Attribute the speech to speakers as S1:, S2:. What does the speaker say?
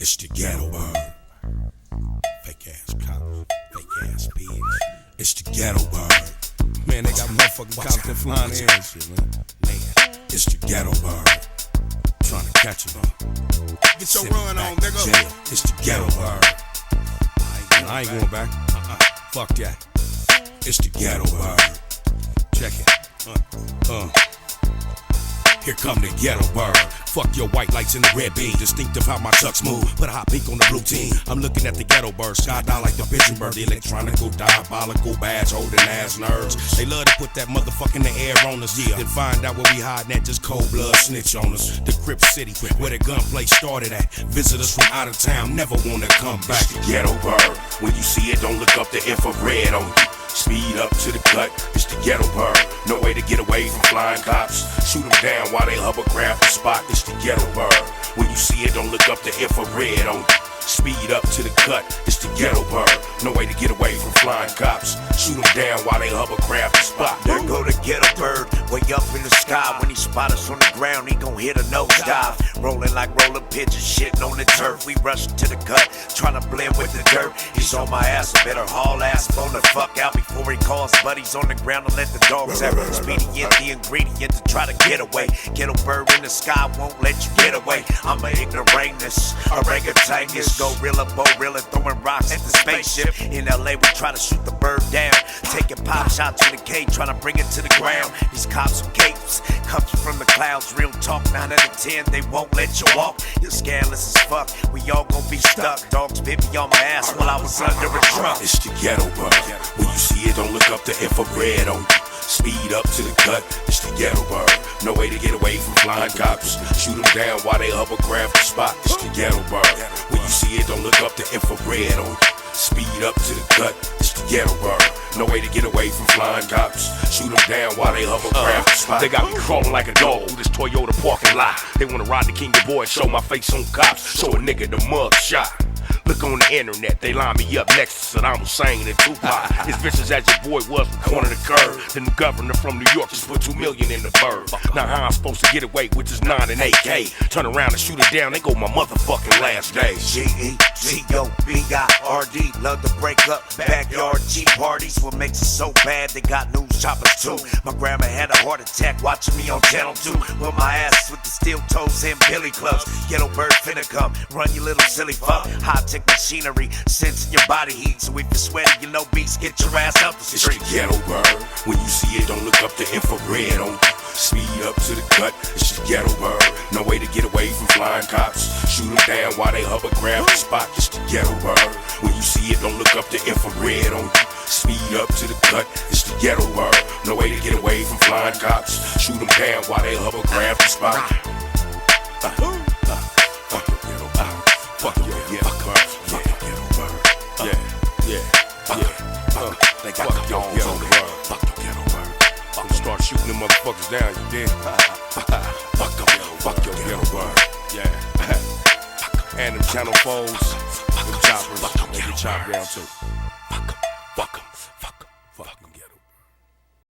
S1: It's the ghetto bird. Fake ass cops, fake ass pigs. It's the ghetto bird. Man, they got motherfucking cops that flying in and shit, man. It's the ghetto bird. Trying to catch him.
S2: Get your run on, nigga.
S1: Jail. It's the ghetto bird. I ain't going back. Fuck that. It's the ghetto bird. Check it. Here come the ghetto bird. Fuck your white lights and the red beam. Distinctive how my chucks move. Put a hot pink on the blue team. I'm looking at the ghetto bird. Sky down like the pigeon bird. The electronical, diabolical, badge holding ass nerds. They love to put that motherfucker in the air on us. Yeah. Then find out where we hiding at. Just cold blood snitch on us. The Crip City, where the gunplay started at. Visitors from out of town never wanna come back. Ghetto bird. When you see it, don't look up the infrared on you. Speed up to the cut, it's the ghetto bird. No way to get away from flying cops. Shoot them down while they hovercraft the spot, it's the ghetto bird. When you see it, don't look up the infrared on you. Speed up to the cut, it's the ghetto bird. No way to get away from flying cops. Shoot them down while they hovercraft the spot.
S3: There go the ghetto bird, way up in the sky. When he spot us on the ground, he gon' hit a nosedive. Rolling like rolling pigeons, shitting on the turf. We rushing to the cut, trying to blend with the dirt. He's on my ass, I better haul ass on the fuck out before he calls buddies on the ground and let the dogs have expedient, the ingredient to try to get away. Ghetto bird in the sky won't let you get away. I'm a ignoramus, orangutangus, gorilla, gorilla, throwing rocks at the spaceship. In LA, we try to shoot the bird down, taking pop shots to the cage, trying to bring it to the ground. These cops with capes, comes from the clouds, real talk. 9 out of 10, they won't let you walk. You're scandalous as fuck. We all gon' be stuck. Dogs bit me on my ass while I was under a truck.
S1: It's the ghetto bird. When you see it, don't look up the infrared on you. Speed up to the cut, it's the ghetto bird. No way to get away from flying cops. Shoot them down while they hovercraft the spot, it's the ghetto bird. When you see it, don't look up the infrared on you. Speed up to the cut, it's the ghetto bird. No way to get away from flying cops. Shoot them down while they hovercraft the spot.
S4: They got me crawling like a dog through this Toyota parking lot. They wanna ride the king of boys, show my face on cops. Show a nigga the mug shot. Look on the internet, they line me up next to Saddam Hussein and Tupac. As vicious as your boy was from corner to curb. The new governor from New York just put $2 million in the bird. Now how I'm supposed to get away with this 9 and 8K? Turn around and shoot it down, they go my motherfucking last day.
S3: G-E-T-O-B-I-R-D, love to break up backyard G parties. What makes it so bad, they got news choppers too. My grandma had a heart attack watching me on channel 2. With my ass with the steel toes and billy clubs. Ghetto bird finna come, run you little silly fuck. High-tech machinery, sensing your body heat. So if you're sweaty, you know beats, get your ass out the street.
S1: It's the ghetto bird. When you see it, don't look up the infrared on you. Speed up to the cut, it's the ghetto bird. No way to get away from flying cops. Shoot them down while they hovercraft the spot, it's the ghetto bird. When you see it, don't look up the infrared on you. Speed up to the cut, it's the ghetto bird. No way to get away from flying cops. Shoot them down while they hovercraft the spot. Fuck your ghetto bird. Fuck your ghetto bird. Fuck your ghetto bird. Yeah. They got the dogs on the bird. Fuck your ghetto bird. Don't start shooting them motherfuckers down, you dig? Fuck your ghetto bird. Yeah. And them channel 4s, them choppers, they get chopped down too.